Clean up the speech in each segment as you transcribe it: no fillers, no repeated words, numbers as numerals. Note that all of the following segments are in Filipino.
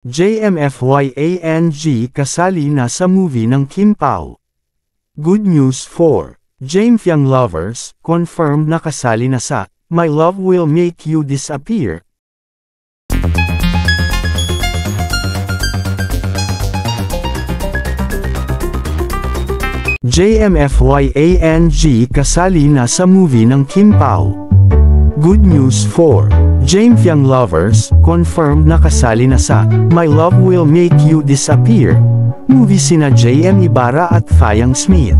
JMFYANG kasali na sa movie ng Kim Pao. Good news for Jaemfyang lovers, confirmed na kasali na sa My Love Will Make You Disappear. JMFYANG kasali na sa movie ng Kim Pao. Good news for Jaemfyang lovers, confirmed na kasali na sa My Love Will Make You Disappear movie sina JM Ibarra at Fiang Smith.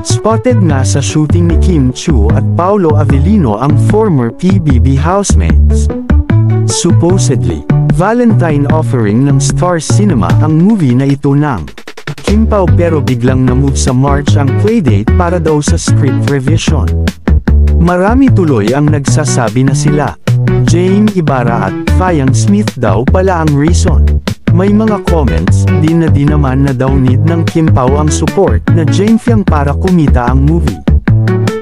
Spotted nga sa shooting ni Kim Chiu at Paolo Avellino ang former PBB housemates. Supposedly, Valentine offering ng Star Cinema ang movie na ito ng Kim Pao, pero biglang na-move sa March ang playdate para daw sa script revision. Marami tuloy ang nagsasabi na sila JM Ibarra at Fiang Smith daw pala ang reason. May mga comments din naman na daw need ng Kim Pao ang support na Jaemfyang para kumita ang movie.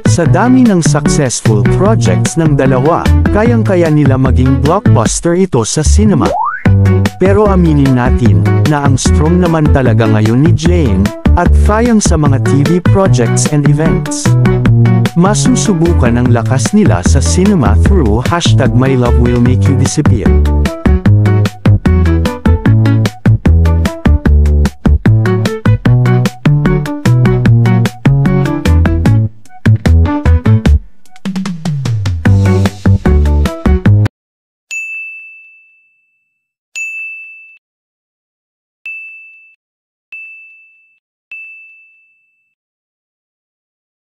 Sa dami ng successful projects ng dalawa, kayang-kaya nila maging blockbuster ito sa cinema. Pero aminin natin na ang strong naman talaga ngayon ni Jaem at Fiang sa mga TV projects and events. Masusubukan ang lakas nila sa cinema through #MyLoveWillMakeYouDisappear.